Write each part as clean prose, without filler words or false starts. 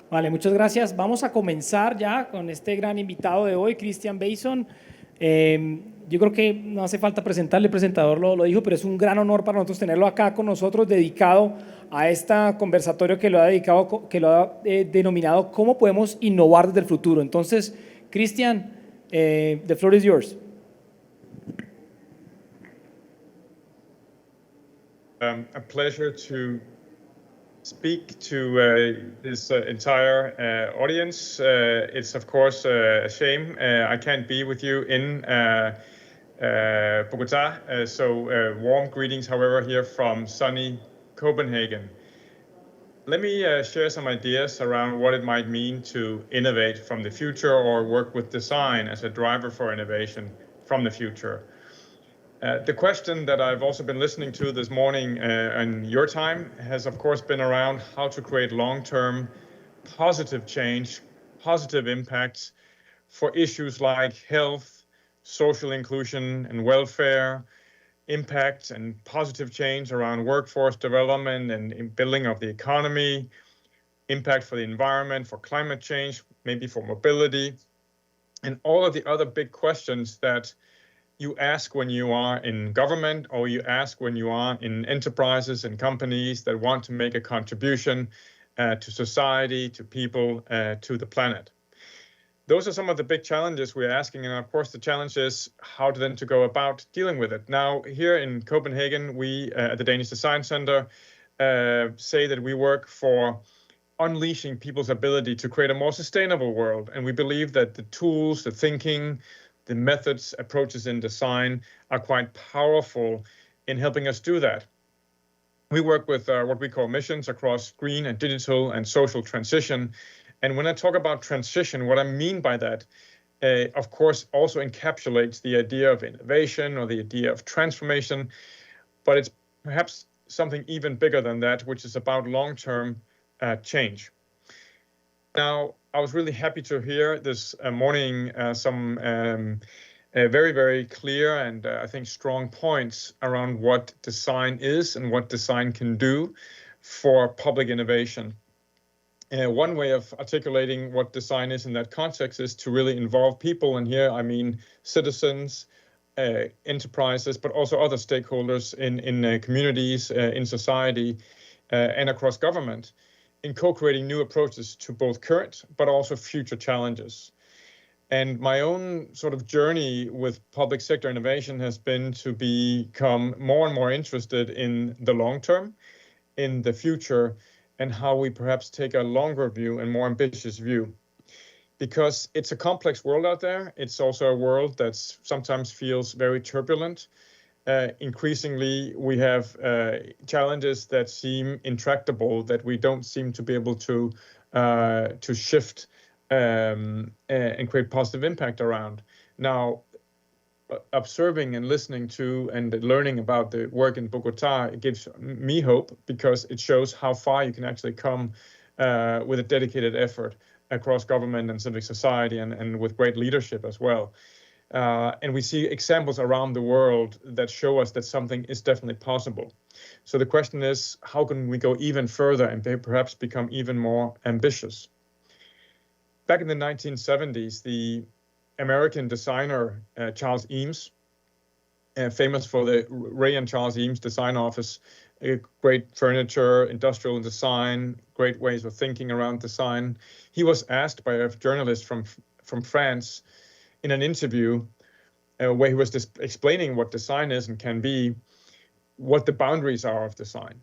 Vale, muchas gracias. Vamos a comenzar ya con este gran invitado de hoy, Christian Bason. Yo creo que no hace falta presentarle, el presentador lo dijo, pero es un gran honor para nosotros tenerlo acá con nosotros, dedicado a este conversatorio que lo ha dedicado, que lo ha denominado ¿Cómo podemos innovar desde el futuro? Entonces, Christian, the floor is yours. A pleasure to speak to this entire audience. It's of course a shame I can't be with you in Bogota. Warm greetings, however, here from sunny Copenhagen. Let me share some ideas around what it might mean to innovate from the future or work with design as a driver for innovation from the future. The question that I've also been listening to this morning in your time has, of course, been around how to create long-term positive change, positive impacts for issues like health, social inclusion and welfare, impact and positive change around workforce development and building of the economy, impact for the environment, for climate change, maybe for mobility, and all of the other big questions that you ask when you are in government or you ask when you are in enterprises and companies that want to make a contribution to society, to people, to the planet. Those are some of the big challenges we're asking. And of course, the challenge is how then to go about dealing with it. Now, here in Copenhagen, we at the Danish Design Center say that we work for unleashing people's ability to create a more sustainable world. And we believe that the tools, the thinking, the methods, approaches in design are quite powerful in helping us do that. We work with what we call missions across green and digital and social transition. And when I talk about transition, what I mean by that, of course, also encapsulates the idea of innovation or the idea of transformation, but it's perhaps something even bigger than that, which is about long-term change. Now, I was really happy to hear this morning some very, very clear and I think strong points around what design is and what design can do for public innovation. One way of articulating what design is in that context is to really involve people, and here I mean citizens, enterprises, but also other stakeholders in communities, in society, and across government, in co-creating new approaches to both current but also future challenges. And my own sort of journey with public sector innovation has been to become more and more interested in the long term, in the future, and how we perhaps take a longer view and more ambitious view. Because it's a complex world out there. It's also a world that sometimes feels very turbulent. Increasingly, we have challenges that seem intractable, that we don't seem to be able to shift and create positive impact around. Now, observing and listening to and learning about the work in Bogota, it gives me hope because it shows how far you can actually come with a dedicated effort across government and civic society and with great leadership as well. And we see examples around the world that show us that something is definitely possible. So the question is, how can we go even further and perhaps become even more ambitious? Back in the 1970s, the American designer Charles Eames, famous for the Ray and Charles Eames Design Office, great furniture, industrial design, great ways of thinking around design. He was asked by a journalist from France in an interview where he was explaining what design is and can be, what the boundaries are of design.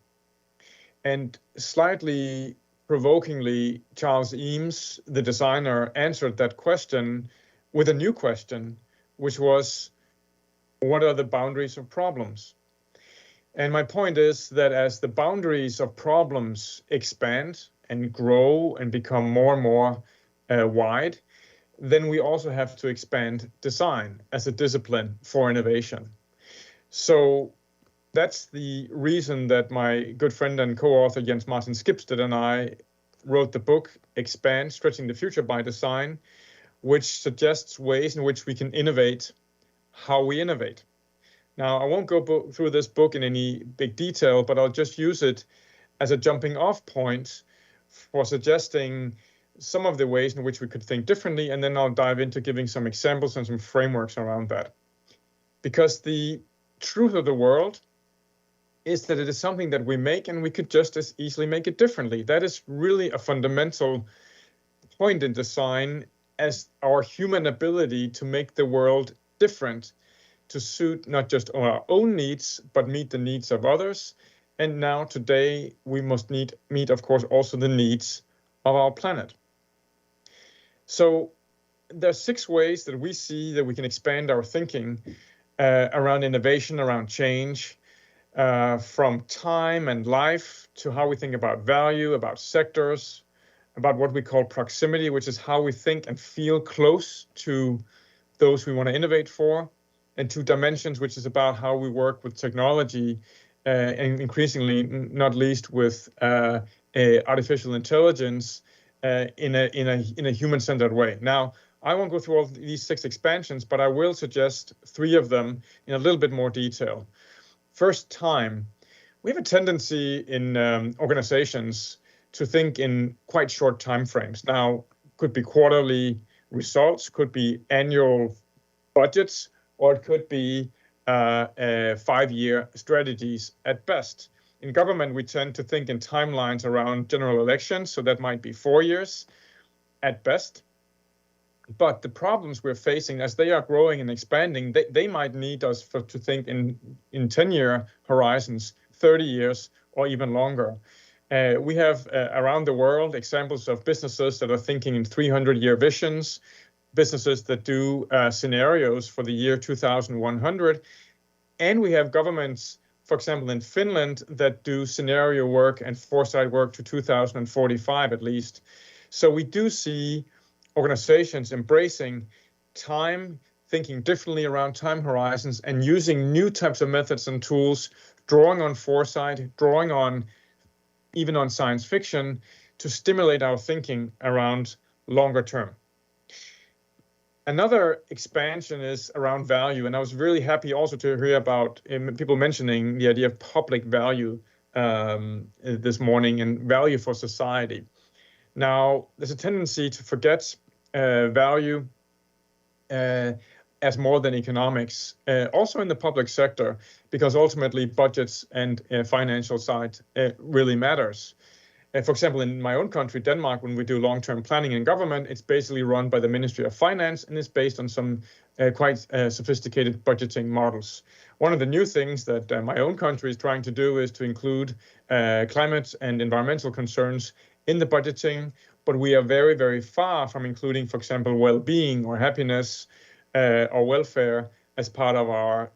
And slightly provokingly, Charles Eames, the designer, answered that question with a new question, which was, what are the boundaries of problems? And my point is that as the boundaries of problems expand and grow and become more and more wide, then we also have to expand design as a discipline for innovation. So that's the reason that my good friend and co-author Jens Martin Skibsted and I wrote the book, Expand, Stretching the Future by Design, which suggests ways in which we can innovate how we innovate. Now, I won't go through this book in any big detail, but I'll just use it as a jumping off point for suggesting some of the ways in which we could think differently, and then I'll dive into giving some examples and some frameworks around that. Because the truth of the world is that it is something that we make, and we could just as easily make it differently. That is really a fundamental point in design, as our human ability to make the world different, to suit not just our own needs, but meet the needs of others. And now today, we must meet, of course, also the needs of our planet. So there are 6 ways that we see that we can expand our thinking around innovation, around change, from time and life to how we think about value, about sectors, about what we call proximity, which is how we think and feel close to those we want to innovate for, and 2 dimensions, which is about how we work with technology, and increasingly, not least with artificial intelligence, in a human-centered way. Now, I won't go through all these 6 expansions, but I will suggest 3 of them in a little bit more detail. First, time. We have a tendency in organizations to think in quite short time frames. Now, could be quarterly results, could be annual budgets, or it could be 5-year strategies at best. In government, we tend to think in timelines around general elections, so that might be 4 years at best. But the problems we're facing as they are growing and expanding, they might need us to think in 10-year horizons, 30 years, or even longer. We have around the world examples of businesses that are thinking in 300-year visions, businesses that do scenarios for the year 2100. And we have governments, for example, in Finland, that do scenario work and foresight work to 2045 at least. So we do see organizations embracing time, thinking differently around time horizons, and using new types of methods and tools, drawing on foresight, drawing on even on science fiction, to stimulate our thinking around longer term. Another expansion is around value, and I was really happy also to hear about people mentioning the idea of public value this morning, and value for society. Now, there's a tendency to forget value as more than economics, also in the public sector, because ultimately budgets and financial side really matters. For example, in my own country, Denmark, when we do long-term planning in government, it's basically run by the Ministry of Finance, and it's based on some quite sophisticated budgeting models. One of the new things that my own country is trying to do is to include climate and environmental concerns in the budgeting, but we are very, very far from including, for example, well-being or happiness or welfare as part of our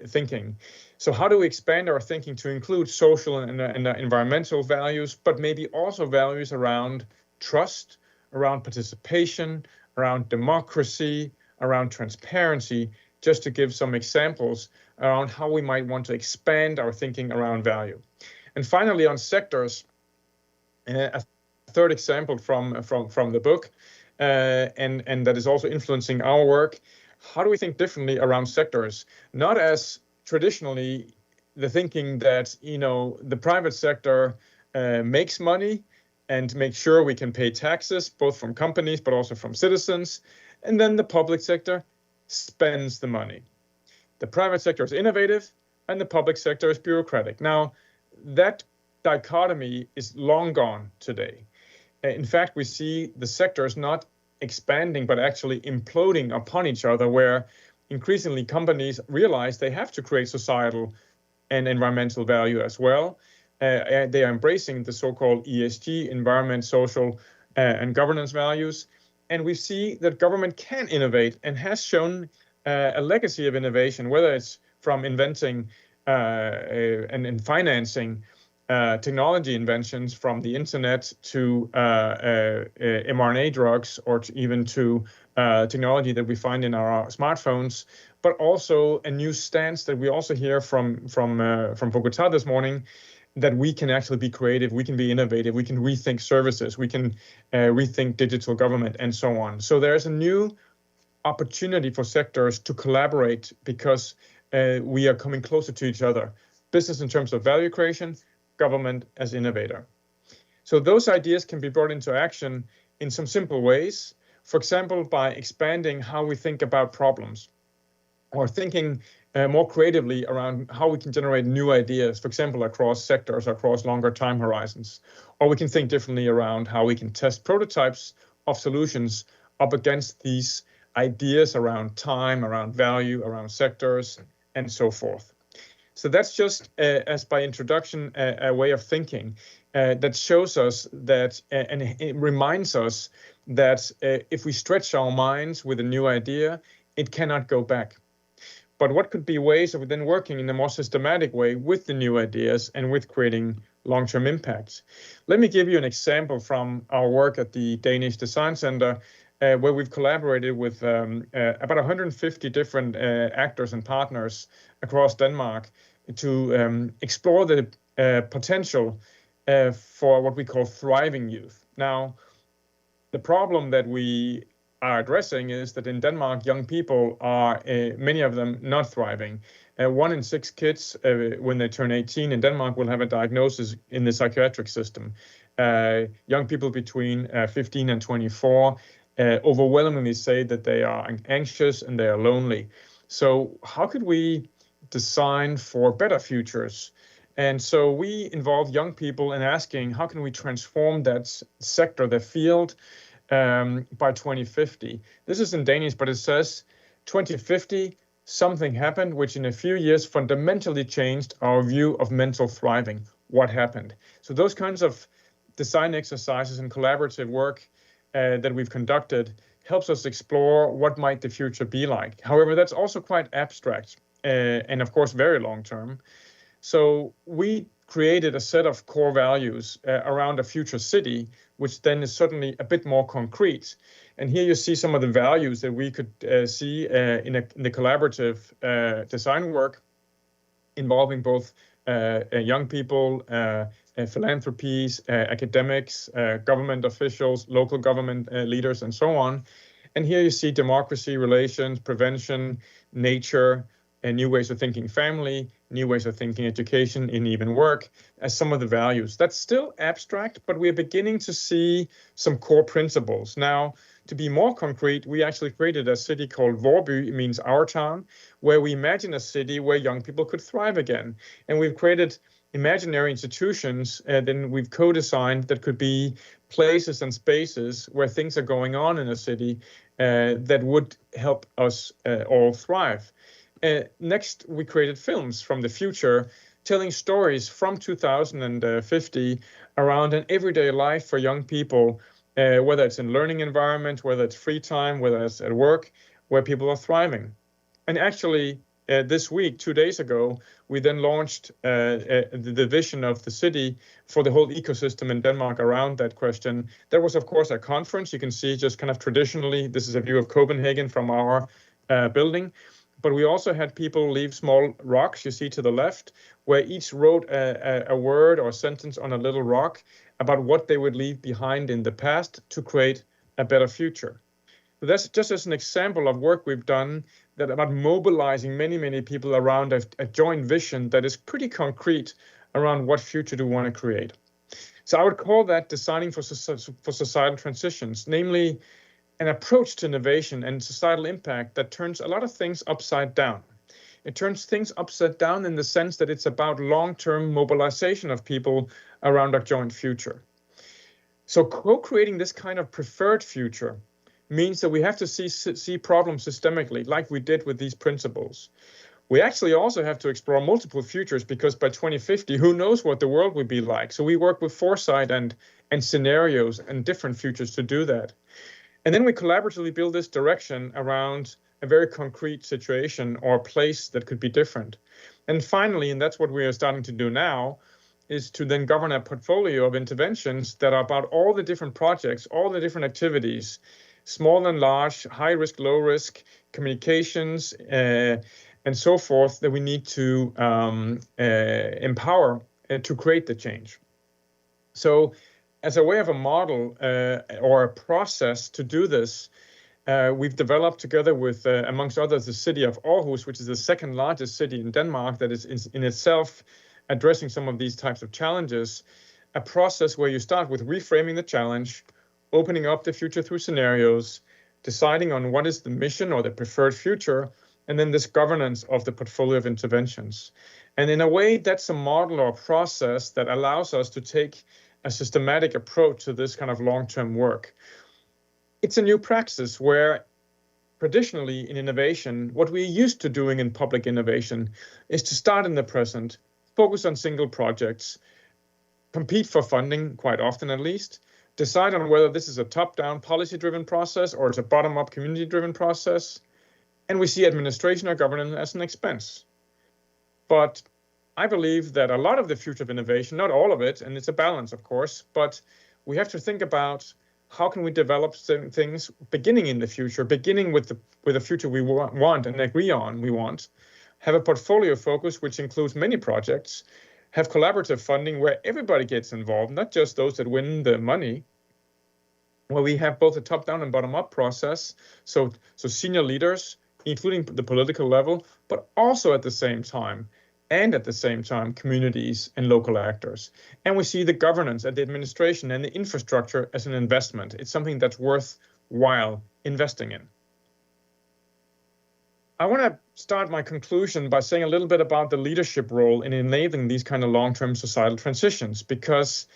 thinking. So how do we expand our thinking to include social and environmental values, but maybe also values around trust, around participation, around democracy, around transparency, just to give some examples around how we might want to expand our thinking around value. And finally, on sectors, a third example from the book, and that is also influencing our work. How do we think differently around sectors? Not as traditionally the thinking that, the private sector makes money and makes sure we can pay taxes, both from companies, but also from citizens. And then the public sector spends the money. The private sector is innovative and the public sector is bureaucratic. Now, that dichotomy is long gone today. In fact, we see the sectors not expanding, but actually imploding upon each other, where increasingly companies realize they have to create societal and environmental value as well. They are embracing the so-called ESG, environment, social, and governance values. And we see that government can innovate and has shown a legacy of innovation, whether it's from inventing and financing technology inventions, from the internet to mRNA drugs, or even to technology that we find in our smartphones, but also a new stance that we also hear from Bogota this morning, that we can actually be creative, we can be innovative, we can rethink services, we can rethink digital government, and so on. So there's a new opportunity for sectors to collaborate, because we are coming closer to each other. Business in terms of value creation, government as innovator. So those ideas can be brought into action in some simple ways. For example, by expanding how we think about problems, or thinking more creatively around how we can generate new ideas, for example, across sectors, across longer time horizons. Or we can think differently around how we can test prototypes of solutions up against these ideas around time, around value, around sectors, and so forth. So that's just, as by introduction, a way of thinking that shows us that, and it reminds us that if we stretch our minds with a new idea, it cannot go back. But what could be ways of then working in a more systematic way with the new ideas and with creating long-term impacts? Let me give you an example from our work at the Danish Design Center, where we've collaborated with about 150 different actors and partners across Denmark to explore the potential for what we call thriving youth. Now, the problem that we are addressing is that in Denmark, young people are, many of them, not thriving. 1 in 6 kids, when they turn 18 in Denmark, will have a diagnosis in the psychiatric system. Young people between 15 and 24 overwhelmingly say that they are anxious and they are lonely. So how could we design for better futures? And so we involve young people in asking, how can we transform that sector, the field, by 2050. This is in Danish, but it says 2050, something happened which in a few years fundamentally changed our view of mental thriving. What happened? So those kinds of design exercises and collaborative work that we've conducted helps us explore what might the future be like. However, that's also quite abstract and of course very long term. So we created a set of core values around a future city, which then is certainly a bit more concrete. And here you see some of the values that we could see in the collaborative design work involving both young people, philanthropies, academics, government officials, local government leaders, and so on. And here you see democracy, relations, prevention, nature, and new ways of thinking family, new ways of thinking education, and even work as some of the values. That's still abstract, but we're beginning to see some core principles. Now, to be more concrete, we actually created a city called Vorby, it means our town, where we imagine a city where young people could thrive again. And we've created imaginary institutions, then we've co-designed that could be places and spaces where things are going on in a city that would help us all thrive. Next, we created films from the future, telling stories from 2050 around an everyday life for young people, whether it's in learning environment, whether it's free time, whether it's at work, where people are thriving. And actually, this week, 2 days ago, we then launched the vision of the city for the whole ecosystem in Denmark around that question. There was, of course, a conference. You can see just kind of traditionally, this is a view of Copenhagen from our building. But we also had people leave small rocks, you see to the left, where each wrote a word or a sentence on a little rock about what they would leave behind in the past to create a better future. So that's just as an example of work we've done that about mobilizing many, many people around a joint vision that is pretty concrete around what future do we want to create. So I would call that designing for societal transitions, namely an approach to innovation and societal impact that turns a lot of things upside down. It turns things upside down in the sense that it's about long-term mobilization of people around a joint future. So co-creating this kind of preferred future means that we have to see problems systemically, like we did with these principles. We actually also have to explore multiple futures because by 2050, who knows what the world will be like? So we work with foresight and scenarios and different futures to do that. And then we collaboratively build this direction around a very concrete situation or place that could be different. And finally, and that's what we are starting to do now, is to then govern a portfolio of interventions that are about all the different projects, all the different activities, small and large, high risk, low risk, communications, and so forth, that we need to empower to create the change. So as a way of a model or a process to do this, we've developed together with, amongst others, the city of Aarhus, which is the second largest city in Denmark that is in itself addressing some of these types of challenges, a process where you start with reframing the challenge, opening up the future through scenarios, deciding on what is the mission or the preferred future, and then this governance of the portfolio of interventions. And in a way, that's a model or process that allows us to take a systematic approach to this kind of long-term work. It's a new practice where traditionally in innovation, what we're used to doing in public innovation is to start in the present, focus on single projects, compete for funding, quite often at least, decide on whether this is a top-down policy-driven process or it's a bottom-up community-driven process, and we see administration or governance as an expense. But I believe that a lot of the future of innovation, not all of it, and it's a balance, of course, but we have to think about how can we develop certain things beginning in the future, beginning with the future we want and agree on we want, have a portfolio focus which includes many projects, have collaborative funding where everybody gets involved, not just those that win the money, where we have both a top-down and bottom-up process, so senior leaders, including the political level, but also at the same time, communities and local actors. And we see the governance and the administration and the infrastructure as an investment. It's something that's worthwhile investing in. I want to start my conclusion by saying a little bit about the leadership role in enabling these kind of long-term societal transitions, because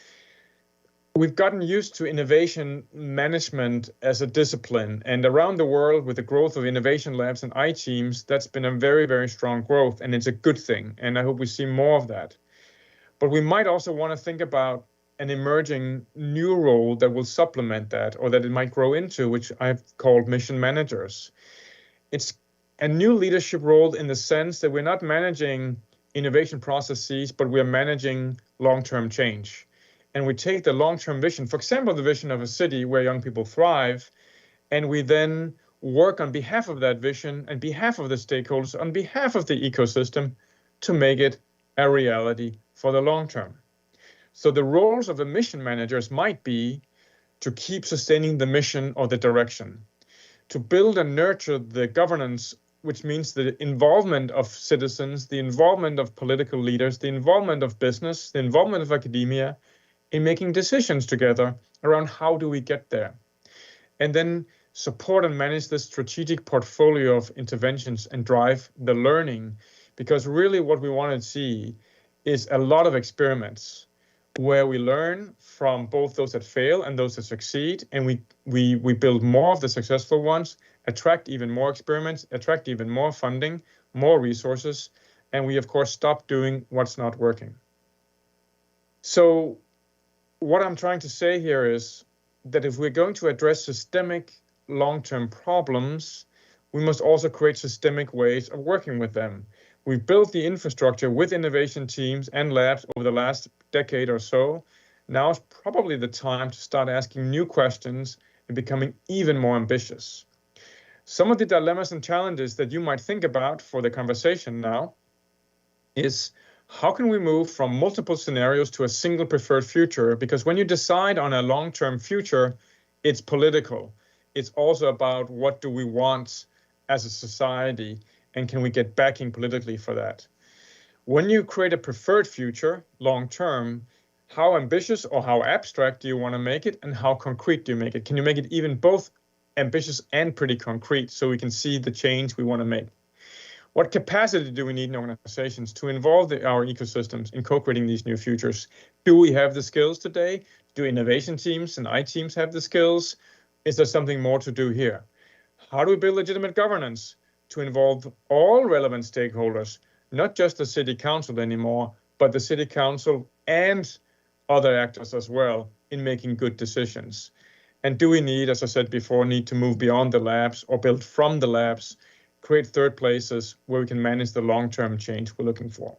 we've gotten used to innovation management as a discipline, and around the world with the growth of innovation labs and I-teams, that's been a very, very strong growth, and it's a good thing, and I hope we see more of that. But we might also want to think about an emerging new role that will supplement that, or that it might grow into, which I've called mission managers. It's a new leadership role in the sense that we're not managing innovation processes, but we're managing long-term change. And we take the long-term vision, for example, the vision of a city where young people thrive, and we then work on behalf of that vision, on behalf of the stakeholders, on behalf of the ecosystem, to make it a reality for the long term. So the roles of the mission managers might be to keep sustaining the mission or the direction, to build and nurture the governance, which means the involvement of citizens, the involvement of political leaders, the involvement of business, the involvement of academia, in making decisions together around how do we get there. And then support and manage the strategic portfolio of interventions and drive the learning, because really what we want to see is a lot of experiments where we learn from both those that fail and those that succeed, and we build more of the successful ones, attract even more experiments, attract even more funding, more resources, and we of course stop doing what's not working. So what I'm trying to say here is that if we're going to address systemic long-term problems, we must also create systemic ways of working with them. We've built the infrastructure with innovation teams and labs over the last decade or so. Now is probably the time to start asking new questions and becoming even more ambitious. Some of the dilemmas and challenges that you might think about for the conversation now is, how can we move from multiple scenarios to a single preferred future? Because when you decide on a long-term future, it's political. It's also about what do we want as a society, and can we get backing politically for that? When you create a preferred future, long-term, how ambitious or how abstract do you want to make it, and how concrete do you make it? Can you make it even both ambitious and pretty concrete so we can see the change we want to make? What capacity do we need in organizations to involve our ecosystems in co-creating these new futures? Do we have the skills today? Do innovation teams and I-teams have the skills? Is there something more to do here? How do we build legitimate governance to involve all relevant stakeholders, not just the city council anymore, but the city council and other actors as well in making good decisions? And do we need, as I said before, need to move beyond the labs or build from the labs, create third places where we can manage the long-term change we're looking for?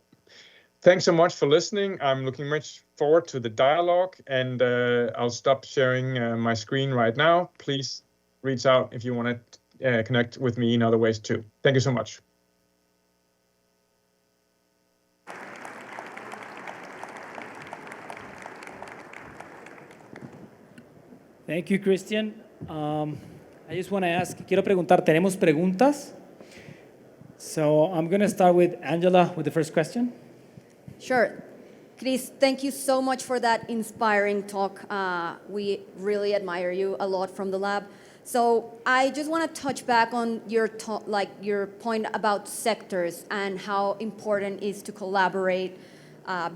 Thanks so much for listening. I'm looking much forward to the dialogue, and I'll stop sharing my screen right now. Please reach out if you want to connect with me in other ways too. Thank you so much. Thank you, Christian. I just want to ask, quiero preguntar, ¿tenemos preguntas? So I'm going to start with Angela with the first question. Sure. Chris, thank you so much for that inspiring talk. We really admire you a lot from the lab. So I just want to touch back on your your point about sectors and how important it is to collaborate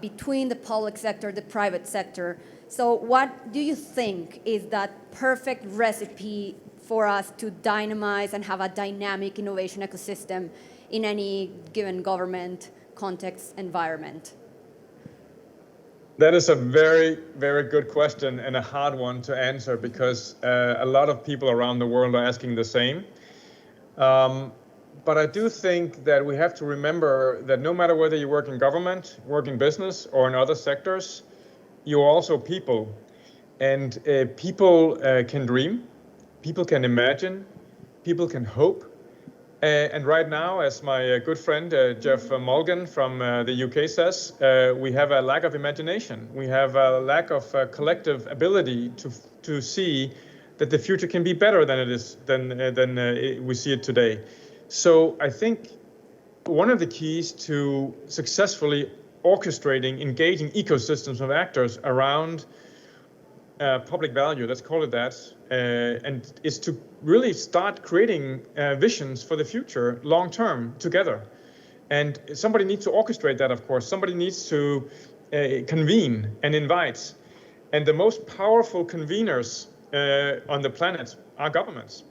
between the public sector, the private sector. So what do you think is that perfect recipe for us to dynamize and have a dynamic innovation ecosystem in any given government context environment? That is a very, very good question and a hard one to answer because a lot of people around the world are asking the same. But I do think that we have to remember that no matter whether you work in government, work in business, or in other sectors, you're also people. And people can dream, people can imagine, people can hope. And right now, as my good friend Jeff Mulgan from the UK says, we have a lack of imagination. We have a lack of collective ability to see that the future can be better than it is than we see it today. So I think one of the keys to successfully orchestrating, engaging ecosystems of actors around public value, let's call it that, and is to really start creating visions for the future long term together. And somebody needs to orchestrate that, of course. Somebody needs to convene and invite. And the most powerful conveners on the planet are governments,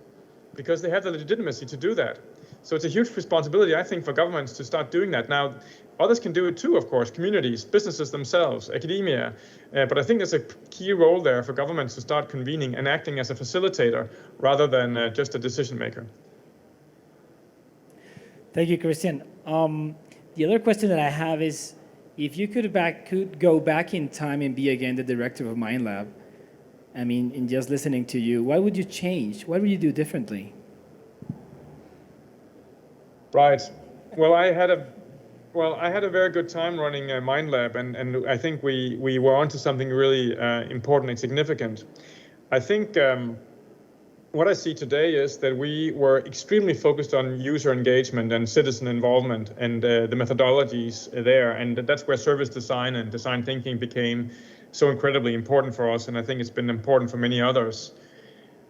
because they have the legitimacy to do that. So it's a huge responsibility, I think, for governments to start doing that. Now, others can do it too, of course, communities, businesses themselves, academia. But I think there's a key role there for governments to start convening and acting as a facilitator rather than just a decision maker. Thank you, Christian. The other question that I have is, if you could go back in time and be again the director of MindLab, I mean, in just listening to you, what would you change? What would you do differently? Right. Well, I had a very good time running MindLab, and I think we were onto something really important and significant. I think what I see today is that we were extremely focused on user engagement and citizen involvement and the methodologies there, and that's where service design and design thinking became so incredibly important for us, and I think it's been important for many others.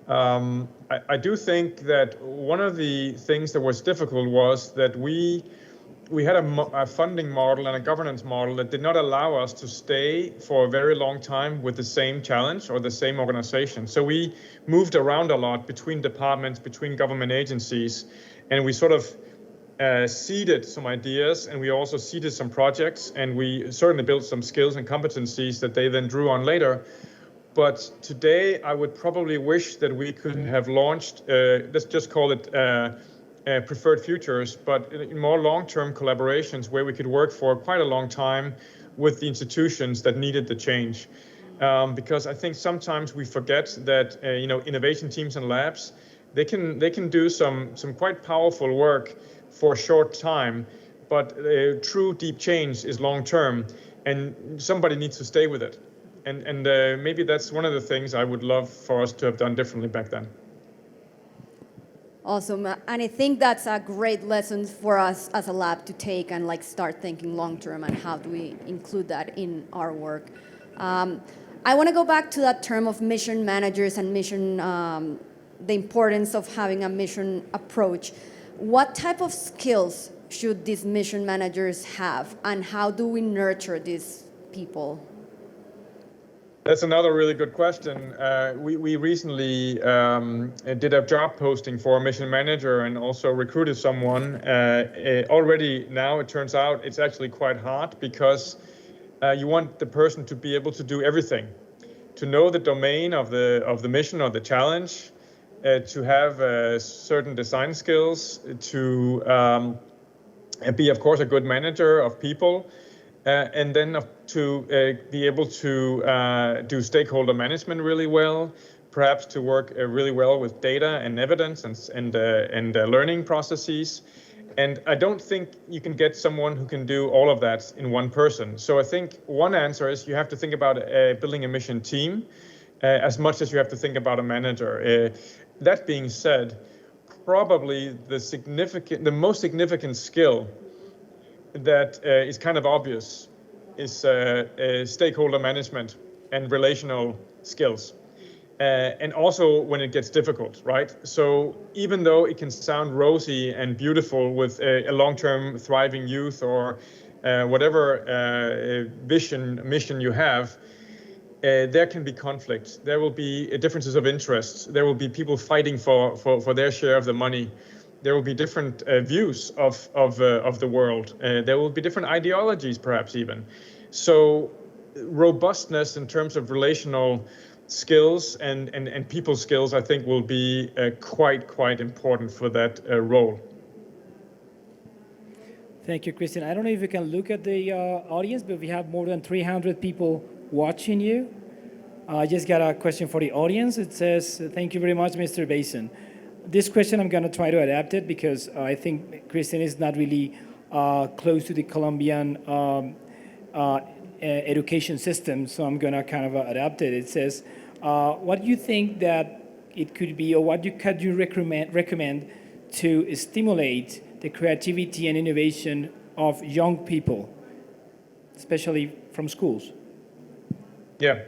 I do think that one of the things that was difficult was that we had a funding model and a governance model that did not allow us to stay for a very long time with the same challenge or the same organization. So we moved around a lot between departments, between government agencies, and we sort of seeded some ideas, and we also seeded some projects, and we certainly built some skills and competencies that they then drew on later. But today, I would probably wish that we could have launched, let's just call it preferred futures, but in more long-term collaborations where we could work for quite a long time with the institutions that needed the change. Because I think sometimes we forget that innovation teams and labs, they can do some quite powerful work for a short time, but true deep change is long-term, and somebody needs to stay with it. And maybe that's one of the things I would love for us to have done differently back then. Awesome. And I think that's a great lesson for us as a lab to take and start thinking long term and how do we include that in our work. I want to go back to that term of mission managers and mission, the importance of having a mission approach. What type of skills should these mission managers have, and how do we nurture these people? That's another really good question. We recently did a job posting for a mission manager and also recruited someone. Already now it turns out it's actually quite hard because you want the person to be able to do everything, to know the domain of the mission or the challenge, to have certain design skills, to be, of course, a good manager of people. And then to be able to do stakeholder management really well, perhaps to work really well with data and evidence and learning processes. And I don't think you can get someone who can do all of that in one person. So I think one answer is you have to think about building a mission team as much as you have to think about a manager. That being said, probably the most significant skill that is kind of obvious is stakeholder management and relational skills. And also when it gets difficult, right? So even though it can sound rosy and beautiful with a long-term thriving youth or whatever mission you have, there can be conflicts. There will be differences of interests. There will be people fighting for their share of the money. There will be different views of the world. There will be different ideologies, perhaps even. So robustness in terms of relational skills and people skills, I think, will be quite important for that role. Thank you, Christian. I don't know if you can look at the audience, but we have more than 300 people watching you. I just got a question for the audience. It says, thank you very much, Mr. Basin. This question, I'm going to try to adapt it because I think Christian is not really close to the Colombian education system, so I'm going to kind of adapt it. It says, what do you think that it could be, or what could you recommend to stimulate the creativity and innovation of young people, especially from schools? Yeah.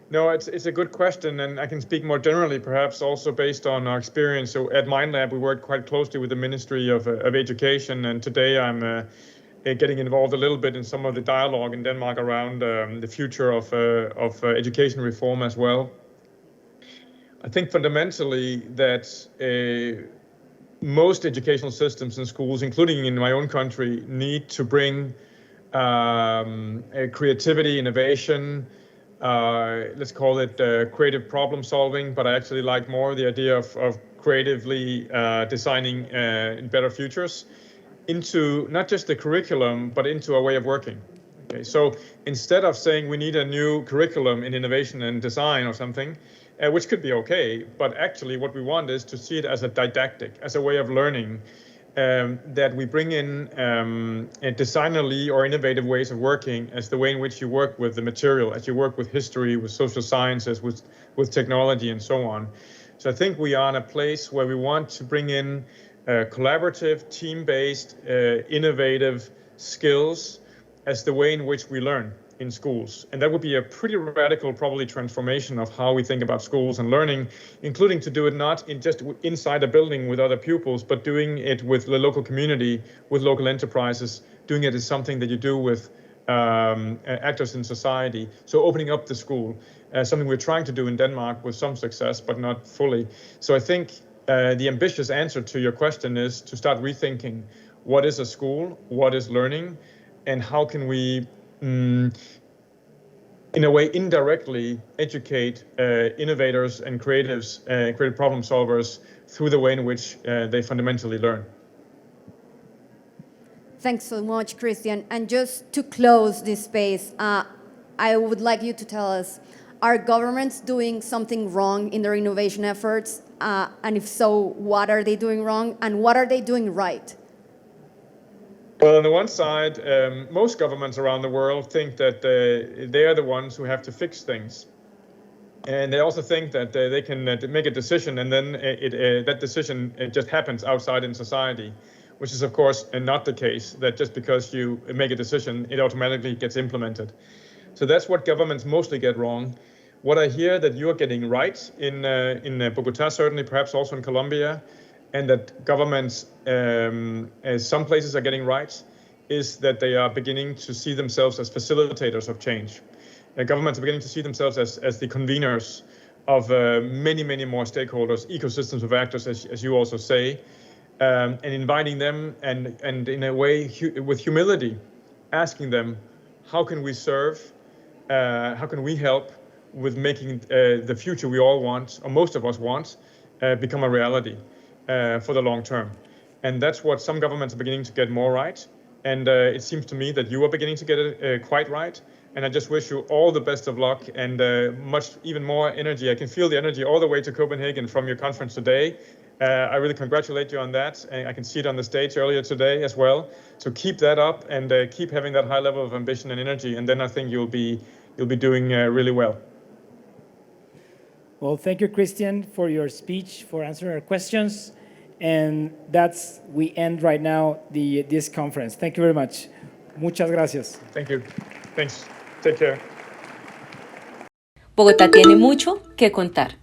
No, it's a good question, and I can speak more generally, perhaps also based on our experience. So at MindLab, we work quite closely with the Ministry of Education, and today I'm getting involved a little bit in some of the dialogue in Denmark around the future of education reform as well. I think fundamentally that most educational systems and schools, including in my own country, need to bring creativity, innovation, let's call it creative problem solving, but I actually like more the idea of creatively designing better futures into not just the curriculum, but into a way of working. Okay, so instead of saying we need a new curriculum in innovation and design or something, which could be okay, but actually what we want is to see it as a didactic, as a way of learning, that we bring in designerly or innovative ways of working as the way in which you work with the material, as you work with history, with social sciences, with technology, and so on. So I think we are in a place where we want to bring in collaborative, team-based, innovative skills as the way in which we learn in schools. And that would be a pretty radical, probably, transformation of how we think about schools and learning, including to do it not in just inside a building with other pupils, but doing it with the local community, with local enterprises, doing it as something that you do with actors in society. So opening up the school, something we're trying to do in Denmark with some success, but not fully. So I think the ambitious answer to your question is to start rethinking what is a school, what is learning, and how can we in a way, indirectly educate innovators and creatives, creative problem solvers through the way in which they fundamentally learn. Thanks so much, Christian. And just to close this space, I would like you to tell us, are governments doing something wrong in their innovation efforts? And if so, what are they doing wrong? And what are they doing right? Well, on the one side, most governments around the world think that they are the ones who have to fix things. And they also think that they can make a decision and then that decision just happens outside in society, which is, of course, not the case, that just because you make a decision, it automatically gets implemented. So that's what governments mostly get wrong. What I hear that you are getting right in Bogota, certainly, perhaps also in Colombia, and that governments, some places are getting right, is that they are beginning to see themselves as facilitators of change. Governments are beginning to see themselves as the conveners of many more stakeholders, ecosystems of actors, as you also say, and inviting them and in a way with humility, asking them, how can we serve, how can we help with making the future we all want, or most of us want, become a reality. For the long term. And that's what some governments are beginning to get more right. And it seems to me that you are beginning to get it quite right. And I just wish you all the best of luck and even more energy. I can feel the energy all the way to Copenhagen from your conference today. I really congratulate you on that. And I can see it on the stage earlier today as well. So keep that up and keep having that high level of ambition and energy. And then I think you'll be doing really well. Well, thank you, Christian, for your speech, for answering our questions. And we end right now this conference. Thank you very much. Muchas gracias. Thank you. Thanks. Take care. Bogotá tiene mucho que contar.